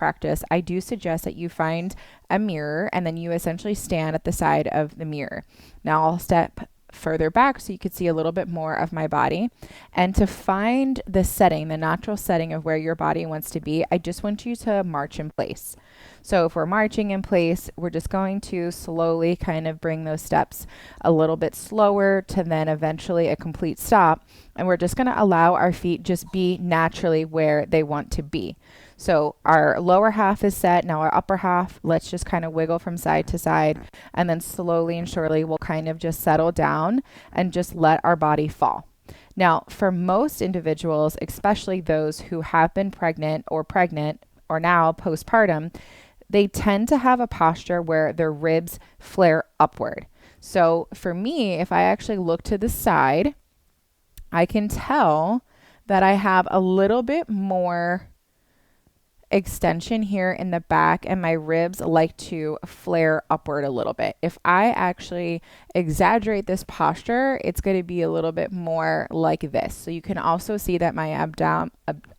practice, I do suggest that you find a mirror and then you essentially stand at the side of the mirror. Now I'll step further back so you could see a little bit more of my body. And to find the setting, the natural setting of where your body wants to be, I just want you to march in place. So if we're marching in place, we're just going to slowly kind of bring those steps a little bit slower to then eventually a complete stop. And we're just going to allow our feet just be naturally where they want to be. So our lower half is set. Now our upper half, let's just kind of wiggle from side to side. And then slowly and surely we'll kind of just settle down and just let our body fall. Now, for most individuals, especially those who have been pregnant or now postpartum, they tend to have a posture where their ribs flare upward. So for me, if I actually look to the side, I can tell that I have a little bit more extension here in the back and my ribs like to flare upward a little bit. If I actually exaggerate this posture, it's going to be a little bit more like this. So you can also see that my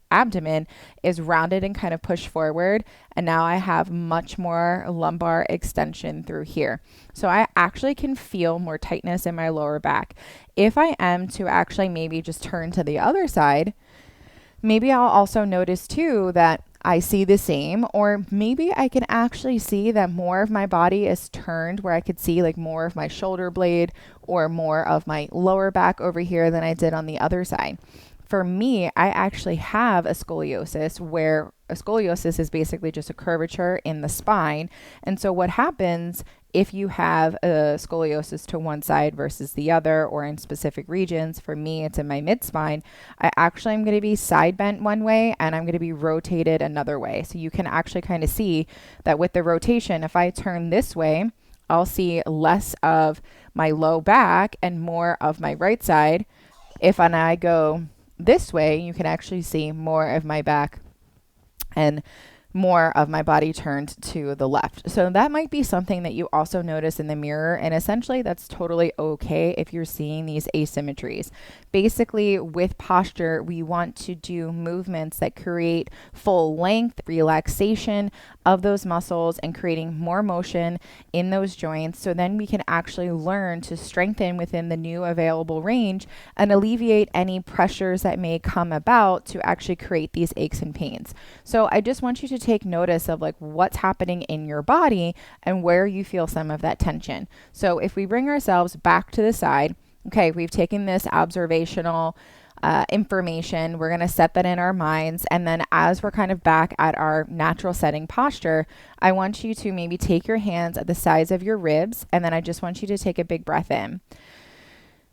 abdomen is rounded and kind of pushed forward, and now I have much more lumbar extension through here. So I actually can feel more tightness in my lower back. If I am to actually maybe just turn to the other side, maybe I'll also notice too that I see the same, or maybe I can actually see that more of my body is turned where I could see like more of my shoulder blade or more of my lower back over here than I did on the other side. For me, I actually have a scoliosis, where a scoliosis is basically just a curvature in the spine. And so what happens if you have a scoliosis to one side versus the other, or in specific regions, for me, it's in my mid-spine, I actually am going to be side bent one way and I'm going to be rotated another way. So you can actually kind of see that with the rotation, if I turn this way, I'll see less of my low back and more of my right side. If I go this way, you can actually see more of my back and more of my body turned to the left. So that might be something that you also notice in the mirror. And essentially that's totally okay if you're seeing these asymmetries. Basically, with posture, we want to do movements that create full length, relaxation of those muscles, and creating more motion in those joints. So then we can actually learn to strengthen within the new available range and alleviate any pressures that may come about to actually create these aches and pains. So I just want you to take notice of like what's happening in your body and where you feel some of that tension. So if we bring ourselves back to the side, okay, we've taken this observational information, we're going to set that in our minds. And then as we're kind of back at our natural setting posture, I want you to maybe take your hands at the sides of your ribs. And then I just want you to take a big breath in.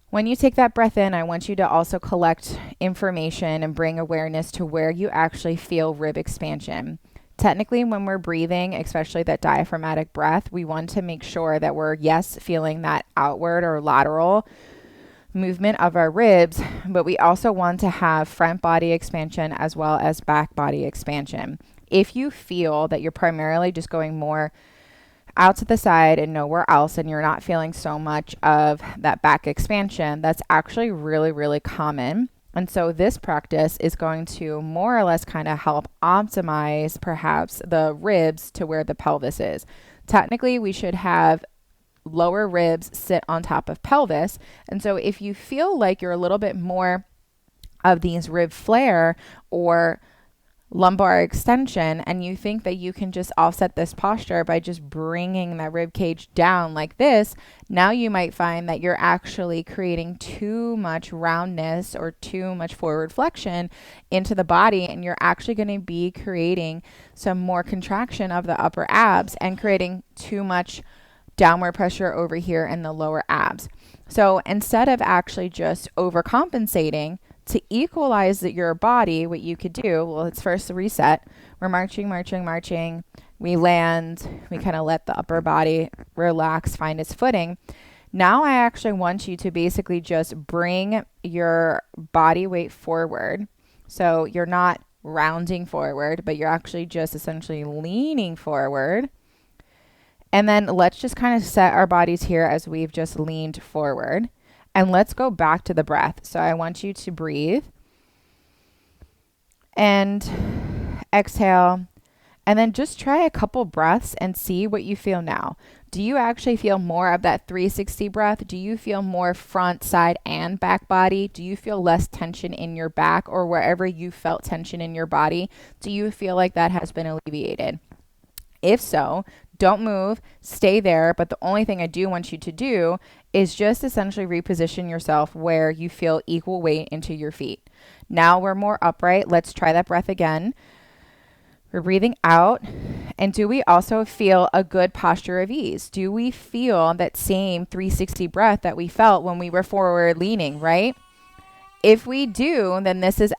When you take that breath in, I want you to also collect information and bring awareness to where you actually feel rib expansion. Technically, when we're breathing, especially that diaphragmatic breath, we want to make sure that we're, yes, feeling that outward or lateral movement of our ribs, but we also want to have front body expansion as well as back body expansion. If you feel that you're primarily just going more out to the side and nowhere else, and you're not feeling so much of that back expansion, that's actually really, really common. And so this practice is going to more or less kind of help optimize perhaps the ribs to where the pelvis is. Technically, we should have lower ribs sit on top of pelvis. And so if you feel like you're a little bit more of these rib flare or lumbar extension, and you think that you can just offset this posture by just bringing that rib cage down like this, now you might find that you're actually creating too much roundness or too much forward flexion into the body, and you're actually going to be creating some more contraction of the upper abs and creating too much downward pressure over here in the lower abs. So instead of actually just overcompensating to equalize your body, what you could do, well, let's first reset. We're marching. We land. We kind of let the upper body relax, find its footing. Now I actually want you to basically just bring your body weight forward. So you're not rounding forward, but you're actually just essentially leaning forward. And then let's just kind of set our bodies here as we've just leaned forward. And let's go back to the breath. So I want you to breathe and exhale And then just try a couple breaths and see what you feel now. Do you actually feel more of that 360 breath? Do you feel more front, side, and back body? Do you feel less tension in your back, or wherever you felt tension in your body? Do you feel like that has been alleviated? If so, don't move, stay there. But the only thing I do want you to do is just essentially reposition yourself where you feel equal weight into your feet. Now we're more upright. Let's try that breath again. We're breathing out. And do we also feel a good posture of ease? Do we feel that same 360 breath that we felt when we were forward leaning, right? If we do, then this is